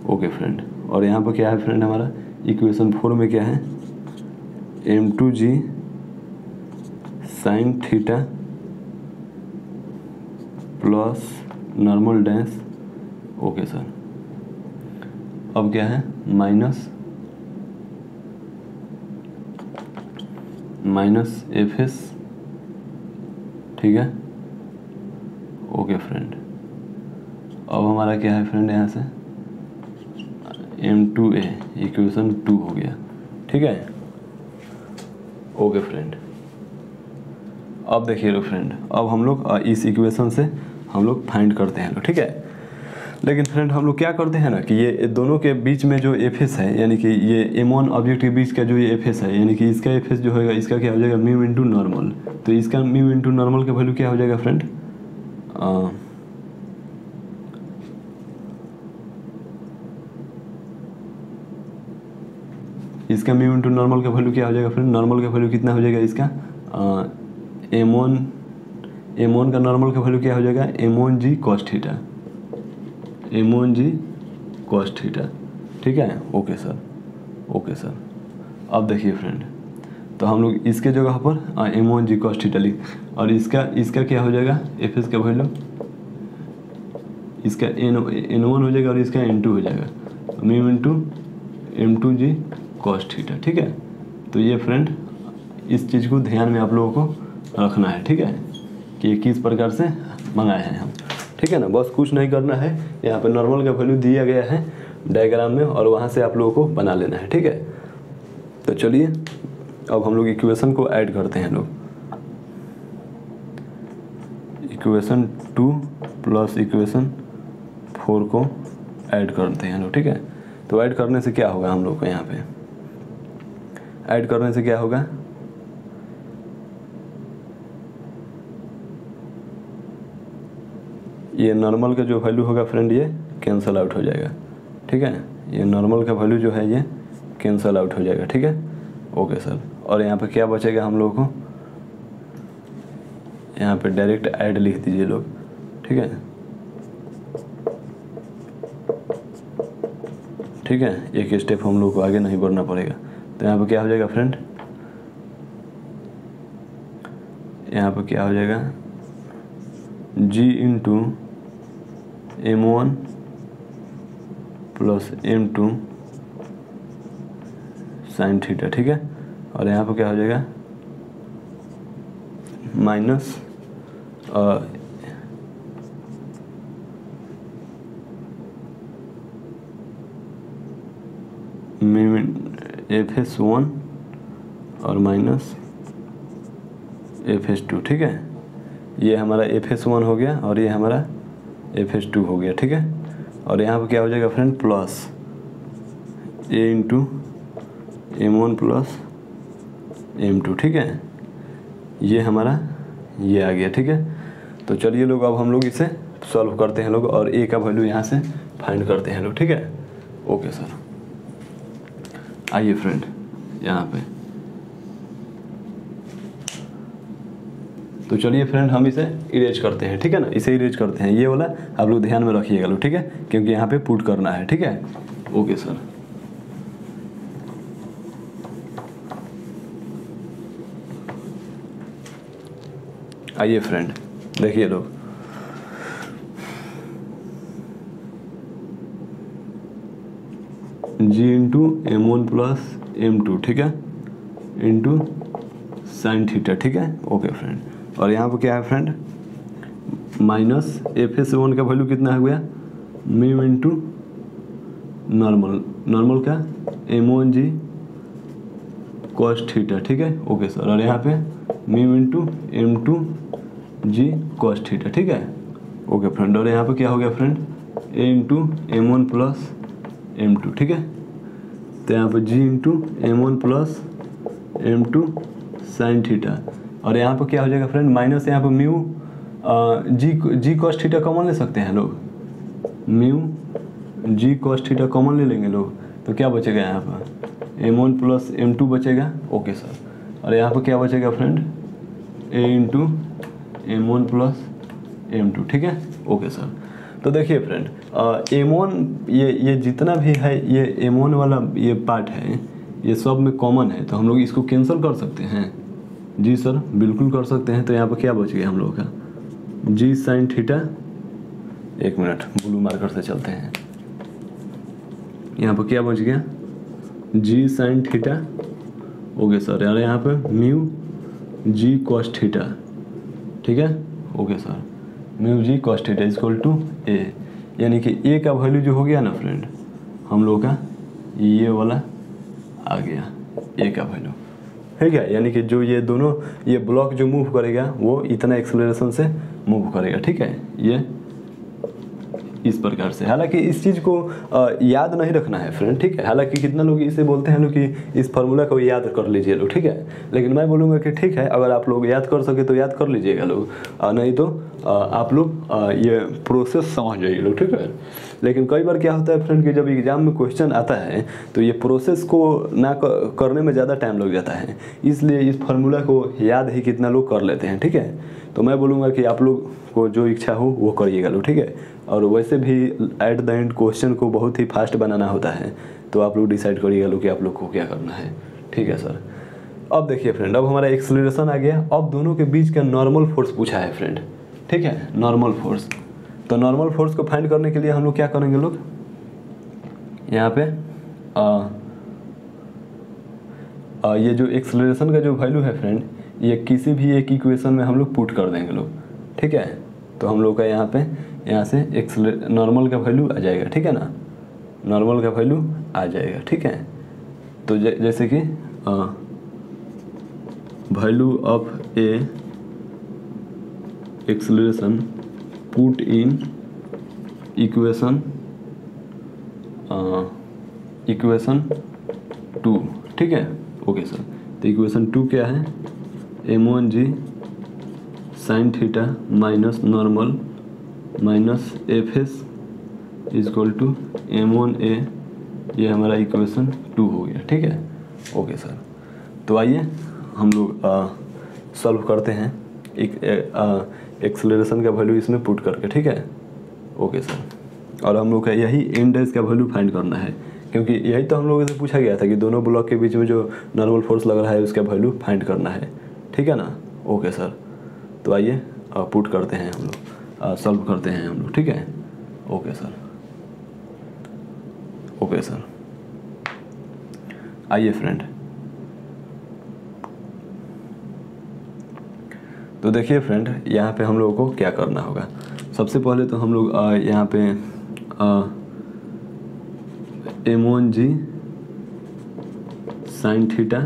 Okay friend. और यहाँ पर क्या है फ्रेंड हमारा, इक्वेशन 4 में क्या है, m2g sine theta plus normal dash. Okay sir. अब क्या है, माइनस एफ एस, ठीक है। Okay friend. अब हमारा क्या है फ्रेंड यहाँ से, m2a इक्वेशन 2 हो गया, ठीक है। Okay friend. अब देखिए लो फ्रेंड, अब हम लोग इस इक्वेशन से हम लोग फाइंड करते हैं, ठीक है। लेकिन फ्रेंड हम लोग क्या करते हैं ना कि ये दोनों के बीच में जो एफ एस है, यानी कि ये m1 ऑब्जेक्ट के बीच का जो ये एफ एस है, यानी कि इसका एफ एस जो होगा, इसका क्या हो जाएगा, म्यू इंटू नॉर्मल। तो इसका म्यू इंटू नॉर्मल का वैल्यू क्या हो जाएगा फ्रेंड, इसका म्यू इंटू नॉर्मल का वैल्यू क्या हो जाएगा फ्रेंड, नॉर्मल का वैल्यू कितना हो जाएगा इसका, m1 का नॉर्मल का वैल्यू क्या हो जाएगा, m1g cos theta, m1g cos theta, ठीक है। Okay sir, okay sir. अब देखिए फ्रेंड, तो हम लोग इसके जगह पर m1g cos थीटा लिख, और इसका क्या हो जाएगा, एफ एस का वैल्यू, इसका n1 हो जाएगा और इसका n2 हो जाएगा, mu into m2g cos theta, ठीक है। तो ये फ्रेंड इस चीज़ को ध्यान में आप लोगों को रखना है, ठीक है, कि ये किस प्रकार से मंगाए हैं हम, ठीक है ना। बस कुछ नहीं करना है, यहाँ पे नॉर्मल का वैल्यू दिया गया है डायग्राम में और वहाँ से आप लोगों को बना लेना है, ठीक है। तो चलिए अब हम लोग इक्वेशन को ऐड करते हैं लोग, इक्वेशन 2 प्लस इक्वेशन 4 को ऐड करते हैं लोग, ठीक है। तो ऐड करने से क्या होगा हम लोग को, यहाँ पे ऐड करने से क्या होगा, ये नॉर्मल का जो वैल्यू होगा फ्रेंड ये कैंसल आउट हो जाएगा, ठीक है। ये नॉर्मल का वैल्यू जो है ये कैंसल आउट हो जाएगा, ठीक है। Okay sir. और यहाँ पे क्या बचेगा हम लोगों को, यहाँ पे डायरेक्ट ऐड लिख दीजिए लोग, ठीक है, ठीक है। एक स्टेप हम लोग को आगे नहीं बढ़ना पड़ेगा। तो यहाँ पे क्या हो जाएगा फ्रेंड, यहाँ पे क्या हो जाएगा, g into m1 plus m2 sign theta, ठीक है। और यहाँ पे क्या हो जाएगा, माइनस fs1 और माइनस fs2, ठीक है। ये हमारा fs1 हो गया और ये हमारा fs2 हो गया, ठीक है। और यहाँ पे क्या हो जाएगा friend, plus a into m1 plus m2, ठीक है। ये हमारा ये आ गया, ठीक है। तो चलिए लोग अब हम लोग इसे सॉल्व करते हैं लोग और a का वैल्यू यहाँ से फाइंड करते हैं लोग, ठीक है। Okay sir. आइए फ्रेंड यहाँ पे, तो चलिए फ्रेंड हम इसे इरेज करते हैं, ठीक है ना, इसे इरेज करते हैं। ये वाला आप लोग ध्यान में रखिएगा लोग, ठीक है, क्योंकि यहाँ पे पुट करना है, ठीक है। Okay sir. आइए फ्रेंड देखिए लोग, जी इंटू M1 प्लस M2, ठीक है, इंटू साइन थीटा, ठीक है। ओके फ्रेंड, और यहाँ पर क्या है फ्रेंड, माइनस FS1 का वैल्यू कितना हो गया, म्यू इंटू नॉर्मल, नॉर्मल का M1G कॉस थीटा, ठीक है। ओके सर, और यहाँ पे mu into M2G cos theta, ठीक है। ओके फ्रेंड, और यहाँ पे क्या हो गया friend, A into M1 plus M2, ठीक है। तो यहाँ पे G into M1 plus M2 sine theta, और यहाँ पर क्या हो जाएगा फ्रेंड, माइनस यहाँ पर mu g cos theta common ले सकते हैं लोग, mu g cos theta common ले लेंगे लोग, तो क्या बचेगा यहाँ पर M1 प्लस M2 बचेगा। ओके सर, और यहाँ पर क्या बचेगा friend, A into M1 plus M2, ठीक है। ओके सर, तो देखिए फ्रेंड M1 ये जितना भी है, ये M1 वाला ये पार्ट है, ये सब में कॉमन है, तो हम लोग इसको कैंसिल कर सकते हैं। जी सर बिल्कुल कर सकते हैं। तो यहाँ पर क्या बच गया हम लोगों का, जी साइन थीटा, एक मिनट ब्लू मार्कर से चलते हैं, यहाँ पर क्या बच गया, g sine theta. Okay sir, और यहाँ पे म्यू जी कॉस थीटा, ठीक है। Okay sir, mu g cos theta is equal to a, यानी कि ए का वैल्यू जो हो गया ना फ्रेंड हम लोग का, ये वाला आ गया ए का वैल्यू, है क्या, यानी कि जो ये दोनों ये ब्लॉक जो मूव करेगा वो इतना एक्सेलरेशन से मूव करेगा, ठीक है, ये इस प्रकार से। हालांकि इस चीज़ को याद नहीं रखना है फ्रेंड, ठीक है। हालांकि कितना लोग इसे बोलते हैं लोग कि इस फार्मूला को याद कर लीजिए लोग, ठीक है, लेकिन मैं बोलूँगा कि ठीक है, अगर आप लोग याद कर सके तो याद कर लीजिएगा लोग, नहीं तो आप लोग ये प्रोसेस समझ जाइए लोग, ठीक है। लेकिन कई बार क्या होता है फ्रेंड कि जब एग्जाम में क्वेश्चन आता है तो ये प्रोसेस को ना करने में ज़्यादा टाइम लग जाता है, इसलिए इस फार्मूला को याद ही कितना लोग कर लेते हैं, ठीक है। तो मैं बोलूँगा कि आप लोग को जो इच्छा हो वो करिएगा लोग, ठीक है। और वैसे भी एट द एंड क्वेश्चन को बहुत ही फास्ट बनाना होता है, तो आप लोग डिसाइड करिएगा लोग कि आप लोग को क्या करना है, ठीक है सर। अब देखिए फ्रेंड, अब हमारा एक्सेलरेशन आ गया, अब दोनों के बीच का नॉर्मल फोर्स पूछा है फ्रेंड, ठीक है, नॉर्मल फोर्स। तो नॉर्मल फोर्स को फाइंड करने के लिए हम लोग क्या करेंगे लोग, यहाँ पे ये जो एक्सेलरेशन का जो वैल्यू है फ्रेंड, ये किसी भी एक इक्वेशन में हम लोग पुट कर देंगे लोग, ठीक है। तो हम लोग का यहाँ से नॉर्मल का वैल्यू आ जाएगा, ठीक है ना, नॉर्मल का वैल्यू आ जाएगा, ठीक है। तो जैसे कि value of A acceleration put in equation 2, ठीक है। ओके सर, तो इक्वेशन 2 क्या है, M1G sine theta minus normal minus FS is equal to M1A, ये हमारा इक्वेशन 2 हो गया, ठीक है। ओके सर, तो आइए हम लोग सॉल्व करते हैं एक्सेलरेशन का वैल्यू इसमें पुट करके, ठीक है। ओके सर, और हम लोग का यही एंड डेज का वैल्यू फाइंड करना है, क्योंकि यही तो हम लोगों से पूछा गया था कि दोनों ब्लॉक के बीच में जो नॉर्मल फोर्स लग रहा है उसका वैल्यू फाइंड करना है, ठीक है ना। ओके सर, तो आइए पुट करते हैं हम लोग, सॉल्व करते हैं हम लोग, ठीक है। ओके सर, ओके सर, आइए फ्रेंड, तो देखिए फ्रेंड यहाँ पे हम लोगों को क्या करना होगा। सबसे पहले तो हम लोग यहाँ पे M1G sine theta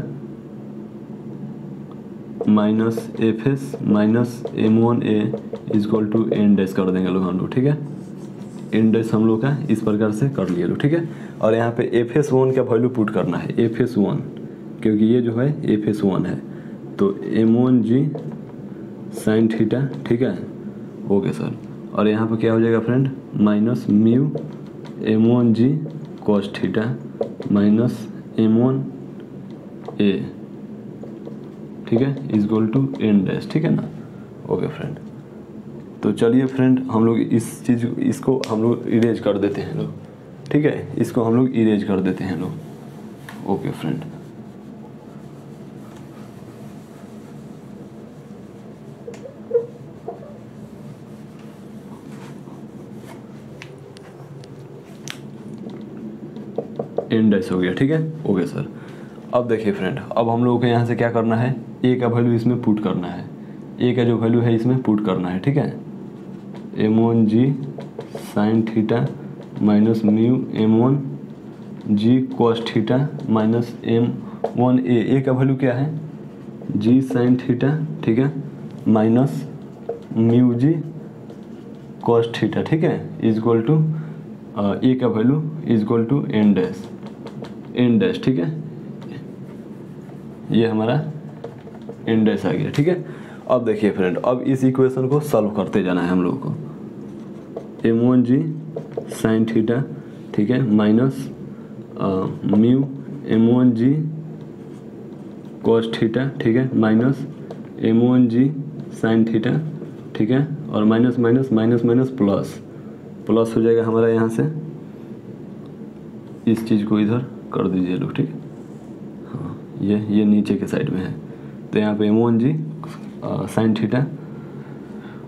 minus FS minus M1A is equal to N dash कर देंगे लोग हम लोग, ठीक है। एन डैश हम लोग का इस प्रकार से कर लिए लोग, ठीक है। और यहाँ पे FS1 का वैल्यू पुट करना है, FS1, क्योंकि ये जो है FS1 है, तो M1G साइन थीटा, ठीक है। ओके सर, और यहाँ पे क्या हो जाएगा friend, minus mu M1G cos theta minus M1 A, ठीक है, इक्वल टू n डैश, ठीक है ना। ओके फ्रेंड, तो चलिए फ्रेंड हम लोग इस चीज़ इसको हम लोग इरेज कर देते हैं लोग, ठीक है, इसको हम लोग इरेज कर देते हैं लोग। ओके फ्रेंड, n डैश हो गया, ठीक है। ओके सर, अब देखिए फ्रेंड, अब हम लोगों को यहाँ से क्या करना है, a का वैल्यू इसमें पुट करना है, a का जो वैल्यू है इसमें पुट करना है, ठीक है। M1g sine theta minus mu M1g cos theta minus M1a, a का वैल्यू क्या है g साइन थीटा, ठीक है, minus mu g cos theta, ठीक है, इक्वल टू a का value equal to n dash, ठीक है, ये हमारा n डैश आ गया, ठीक है। अब देखिए फ्रेंड, अब इस इक्वेशन को सॉल्व करते जाना है हम लोगों को। M1g साइन थीटा, ठीक है, minus mu M1g cos theta, ठीक है, माइनस M1g साइन थीटा, ठीक है, और minus minus minus minus plus हो जाएगा हमारा, यहाँ से इस चीज़ को इधर कर दीजिए लोग, ठीक है, हाँ, ये नीचे के साइड में है, तो यहाँ पे M1g sine theta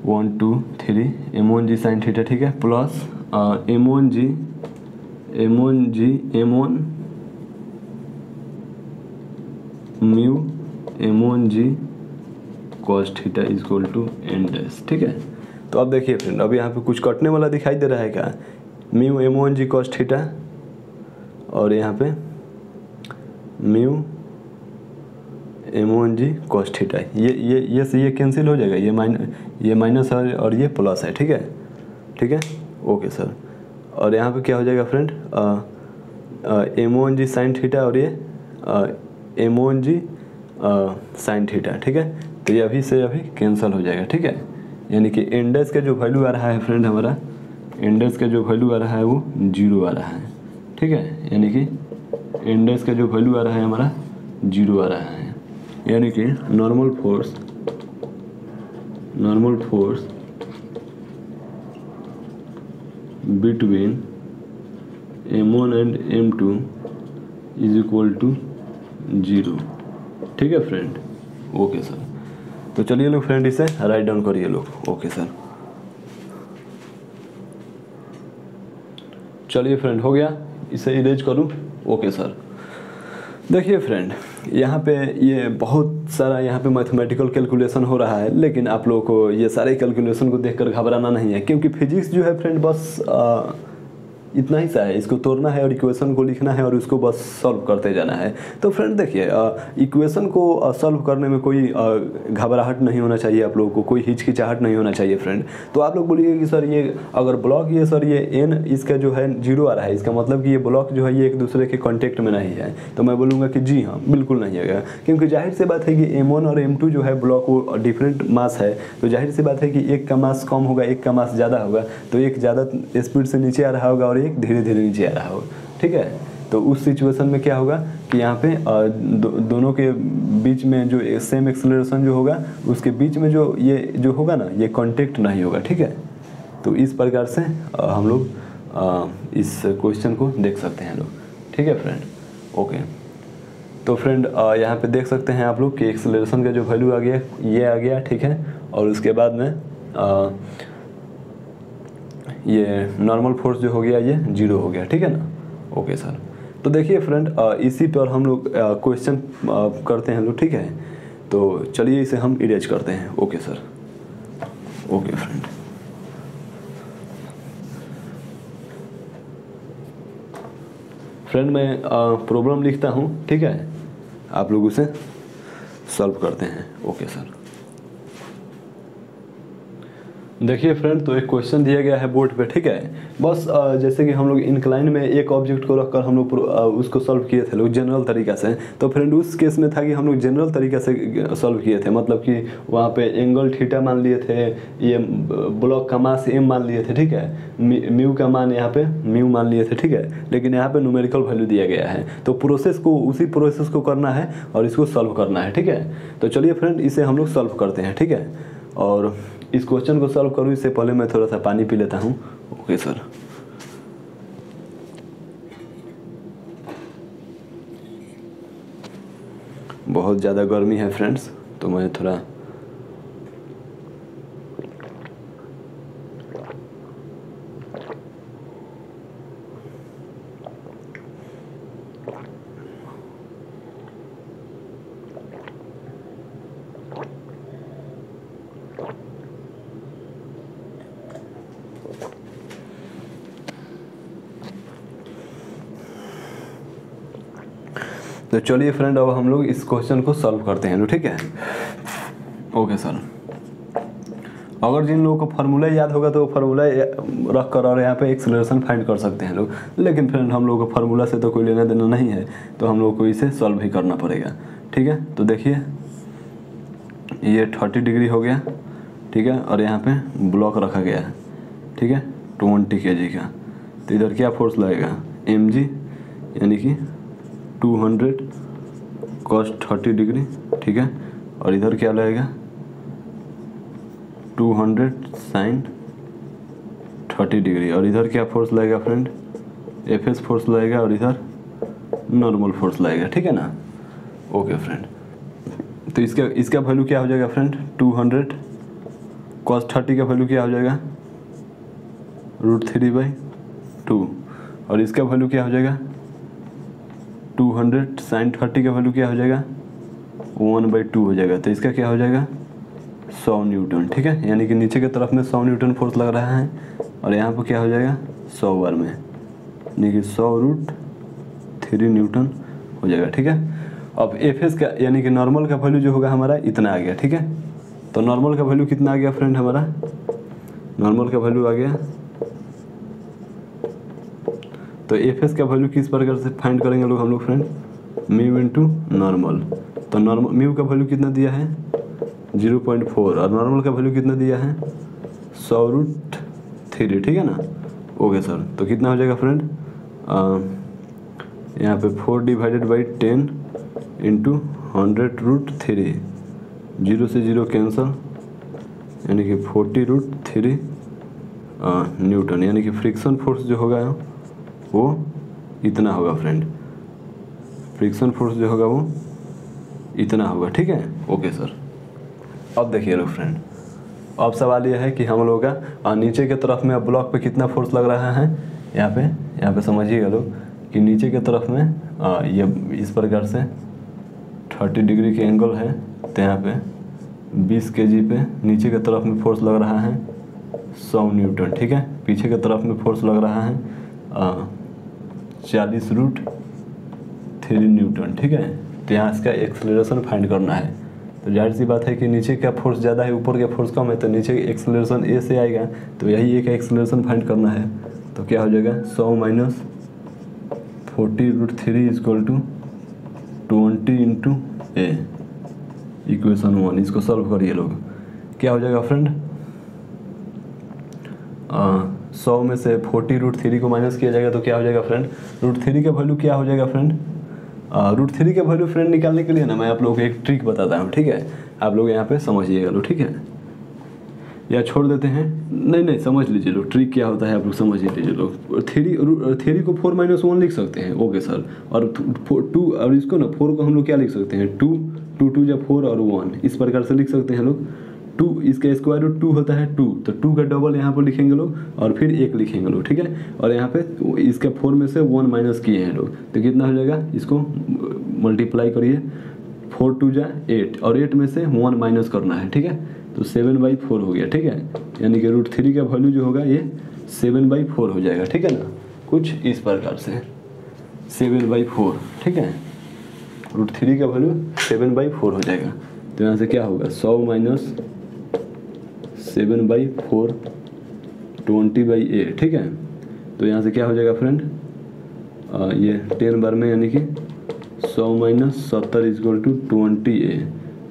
1 2 3 M1g sine theta, ठीक है, plus M1g M1 mu M1g cos theta equal to n dash, ठीक है। तो अब देखिए फ्रेंड, अब यहाँ पे कुछ कटने वाला दिखाई दे रहा है क्या, म्यू M1g कॉस थीटा और यहाँ पे म्यू M1g कॉस थीटा, ये कैंसिल हो जाएगा, ये माइनस है और ये प्लस है, ठीक है, ठीक है। ओके सर, और यहाँ पे क्या हो जाएगा फ्रेंड, M1g साइन थीटा और ये M1g साइन थीटा, ठीक है, तो ये अभी से अभी कैंसिल हो जाएगा, ठीक है, यानी कि n डैश का जो वैल्यू आ रहा है फ्रेंड, हमारा n डैश का जो वैल्यू आ रहा है वो 0 आ रहा है, ठीक है, यानी कि n डैश का जो वैल्यू आ रहा है हमारा 0 आ रहा है, यानी कि normal force between M1 and M2 is equal to 0, ठीक है फ्रेंड। ओके सर, तो चलिए लोग फ्रेंड इसे राइट डाउन करिए लोग। ओके सर, चलिए फ्रेंड, हो गया, इसे इरेज करूँ। ओके सर, देखिए फ्रेंड, यहाँ पे ये बहुत सारा यहाँ पे मैथमेटिकल कैलकुलेशन हो रहा है, लेकिन आप लोगों को ये सारे कैलकुलेशन को देखकर घबराना नहीं है, क्योंकि फिजिक्स जो है फ्रेंड बस इतना ही सा है, इसको तोड़ना है और इक्वेशन को लिखना है और उसको बस सॉल्व करते जाना है। तो फ्रेंड देखिए, इक्वेशन को सॉल्व करने में कोई घबराहट नहीं होना चाहिए, आप लोगों को कोई हिचकिचाहट नहीं होना चाहिए फ्रेंड। तो आप लोग बोलिए कि सर ये अगर ब्लॉक ये सर ये n इसका जो है 0 आ रहा है, इसका मतलब कि ये ब्लॉक जो है ये एक दूसरे के कॉन्टेक्ट में नहीं है, तो मैं बोलूँगा कि जी हाँ, बिल्कुल नहीं है, क्योंकि जाहिर सी बात है कि M1 और M2 जो है ब्लॉक वो डिफरेंट मास है, तो जाहिर सी बात है कि एक का मास कम होगा, एक का मास ज़्यादा होगा, तो एक ज़्यादा स्पीड से नीचे आ रहा होगा और एक धीरे धीरे नीचे आ रहा होगा, ठीक है। तो उस सिचुएशन में क्या होगा कि यहाँ पे दोनों के बीच में जो सेम एक्सेलरेशन जो होगा उसके बीच में जो ये जो होगा ना, ये कांटेक्ट नहीं होगा, ठीक है। तो इस प्रकार से हम लोग इस क्वेश्चन को देख सकते हैं लोग, ठीक है फ्रेंड। ओके, तो फ्रेंड यहाँ पे देख सकते हैं आप लोग कि एक्सेलरेशन का जो वैल्यू आ गया ये आ गया, ठीक है, और उसके बाद में ये नॉर्मल फोर्स जो हो गया ये 0 हो गया, ठीक है ना। ओके सर, तो देखिए फ्रेंड इसी पर हम लोग क्वेश्चन करते हैं लोग, ठीक है। तो चलिए इसे हम इरेज करते हैं। ओके सर, ओके फ्रेंड, मैं प्रॉब्लम लिखता हूँ, ठीक है, आप लोग उसे सॉल्व करते हैं। ओके सर, देखिए फ्रेंड, तो एक क्वेश्चन दिया गया है बोर्ड पे, ठीक है। बस जैसे कि हम लोग इंक्लाइन में एक ऑब्जेक्ट को रखकर हम लोग उसको सॉल्व किए थे लोग जनरल तरीका से। तो फ्रेंड उस केस में था कि हम लोग जनरल तरीका से सॉल्व किए थे, मतलब कि वहाँ पे एंगल थीटा मान लिए थे, ये ब्लॉक का मास m मान लिए थे, ठीक है। म्यू का मान यहाँ पे म्यू मान लिए थे, ठीक है। लेकिन यहाँ पे न्यूमेरिकल वैल्यू दिया गया है, तो प्रोसेस को उसी प्रोसेस को करना है और इसको सॉल्व करना है, ठीक है। तो चलिए फ्रेंड इसे हम लोग सॉल्व करते हैं, ठीक है। और इस क्वेश्चन को सॉल्व करूँ इससे पहले मैं थोड़ा सा पानी पी लेता हूँ। Okay sir. बहुत ज़्यादा गर्मी है फ्रेंड्स, तो मैं थोड़ा तो चलिए फ्रेंड अब हम लोग इस क्वेश्चन को सॉल्व करते हैं, ठीक है। Okay sir. अगर जिन लोगों को फार्मूला याद होगा तो फार्मूला रख कर और यहाँ पे एक्सेलरेशन फाइंड कर सकते हैं लोग, लेकिन फ्रेंड हम लोगों को फार्मूला से तो कोई लेना देना नहीं है, तो हम लोग को इसे सॉल्व ही करना पड़ेगा, ठीक है। तो देखिए ये 30 डिग्री हो गया, ठीक है, और यहाँ पे ब्लॉक रखा गया है, ठीक है, 20 kg का। तो इधर क्या फोर्स लगेगा, mg, यानी कि 200 cos 30 डिग्री, ठीक है। और इधर क्या लगेगा 200 sin 30 डिग्री। और इधर क्या फोर्स लगेगा फ्रेंड, एफ फोर्स लगेगा, और इधर नॉर्मल फोर्स लगेगा, ठीक है ना। ओके फ्रेंड, तो इसका वैल्यू क्या हो जाएगा फ्रेंड, 200 cos 30 का वैल्यू क्या हो जाएगा, √3/2। और इसका वैल्यू क्या हो जाएगा 200 sin 30 का वैल्यू क्या हो जाएगा 1/2 हो जाएगा। तो इसका क्या हो जाएगा 100 न्यूटन, ठीक है। यानी कि नीचे की तरफ में 100 न्यूटन फोर्स लग रहा है, और यहाँ पर क्या हो जाएगा 100 बार में, यानी कि 100√3 न्यूटन हो जाएगा, ठीक है। अब एफ का यानी कि नॉर्मल का वैल्यू जो होगा हमारा इतना आ गया, ठीक है। तो नॉर्मल का वैल्यू कितना आ गया फ्रेंड, हमारा नॉर्मल का वैल्यू आ गया, तो एफ का वैल्यू किस प्रकार से फाइंड करेंगे लोग हम लोग फ्रेंड, म्यू इंटू नॉर्मल। तो नॉर्मल म्यू का वैल्यू कितना दिया है 0.4, और नॉर्मल का वैल्यू कितना दिया है 100√3, ठीक है ना। ओके सर, तो कितना हो जाएगा फ्रेंड, यहाँ पे 4/10 इंटू 100√3, 0 से 0 कैंसल, यानी कि 40√3 न्यूटन, यानी कि फ्रिक्शन फोर्स जो होगा वो इतना होगा फ्रेंड, फ्रिक्शन फोर्स जो होगा वो इतना होगा, ठीक है। Okay sir. अब देखिए लोग फ्रेंड, अब सवाल ये है कि हम लोग का नीचे के तरफ में ब्लॉक पे कितना फोर्स लग रहा है, यहाँ पे समझिएगा लोग कि नीचे के तरफ में ये इस प्रकार से 30 डिग्री के एंगल है, तो यहाँ पे 20 kg पे नीचे के तरफ में फोर्स लग रहा है 100 न्यूटन, ठीक है। पीछे के तरफ में फोर्स लग रहा है 40√3 न्यूटन, ठीक है। तो यहाँ इसका एक्सेलरेशन फाइंड करना है। तो जाहिर सी बात है कि नीचे का फोर्स ज़्यादा है, ऊपर का फोर्स कम है, तो नीचे एक्सेलरेशन ए से आएगा, तो यही एक एक्सेलरेशन फाइंड करना है। तो क्या हो जाएगा 100 - 40√3 = 20 × a, इक्वेशन 1। इसको सॉल्व करिए लोग, क्या हो जाएगा फ्रेंड, 100 में से 40√3 को माइनस किया जाएगा, तो क्या हो जाएगा फ्रेंड, √3 का वैल्यू क्या हो जाएगा फ्रेंड, √3 का वैल्यू फ्रेंड निकालने के लिए ना मैं आप लोगों को एक ट्रिक बताता हूँ, ठीक है। आप लोग यहाँ पे समझिएगा लोग, ठीक है, या छोड़ देते हैं, नहीं समझ लीजिए लोग ट्रिक क्या होता है, आप लोग समझ लीजिए लोग। थ्री को 4 - 1 लिख सकते हैं, ओके सर। और 2 और इसको ना 4 को हम लोग क्या लिख सकते हैं, 2 2 या 4 और 1 इस प्रकार से लिख सकते हैं लोग। 2 इसका स्क्वायर रूट 2 होता है 2, तो 2 का डबल यहाँ पर लिखेंगे लोग, और फिर 1 लिखेंगे लोग, ठीक है। और यहाँ पे इसके 4 में से 1 माइनस किए हैं लोग, तो कितना हो जाएगा, इसको मल्टीप्लाई करिए, 4 2 = 8, और 8 में से 1 माइनस करना है, ठीक है। तो 7/4 हो गया, ठीक है। यानी कि √3 का वैल्यू जो होगा ये 7/4 हो जाएगा, ठीक है ना, कुछ इस प्रकार से 7/4, ठीक है। √3 का वैल्यू 7/4 हो जाएगा। तो यहाँ से क्या होगा 100 - 7/4 20/a, ठीक है। तो यहाँ से क्या हो जाएगा फ्रेंड, ये 10 बार में यानी कि 100 - 70 = 20a।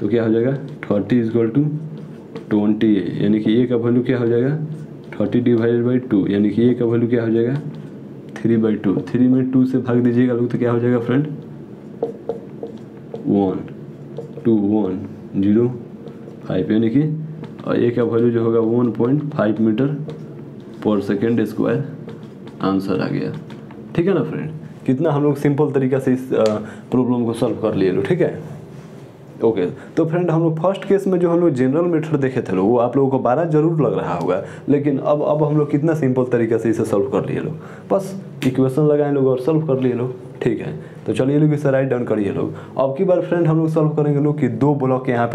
तो क्या हो जाएगा 30 = 20a, यानी कि a का वैल्यू क्या हो जाएगा 30 / 2, यानी कि a का वैल्यू क्या हो जाएगा 3/2। 3 में 2 से भाग दीजिएगा लोग तो क्या हो जाएगा फ्रेंड 1 2 1 0 5, यानी कि a का वैल्यू जो होगा 1.5 मीटर/सेकेंड स्क्वायर आंसर आ गया। ठीक है ना फ्रेंड, कितना हम लोग सिंपल तरीका से इस प्रॉब्लम को सॉल्व कर लिए लोग, ठीक है। ओके तो फ्रेंड हम लोग फर्स्ट केस में जो हम लोग जनरल मेथड देखे थे लोग, वो आप लोगों को 12 जरूर लग रहा होगा, लेकिन अब हम लोग कितना सिंपल तरीका से इसे सॉल्व कर लिए लोग, बस इक्वेशन लगाए लोग और सॉल्व कर लिए लोग, ठीक है। तो चलिए लोग इसे राइट डाउन करिए लोग। अब की बार फ्रेंड हम लोग सॉल्व करेंगे लोग कि 2 ब्लॉक यहाँ पे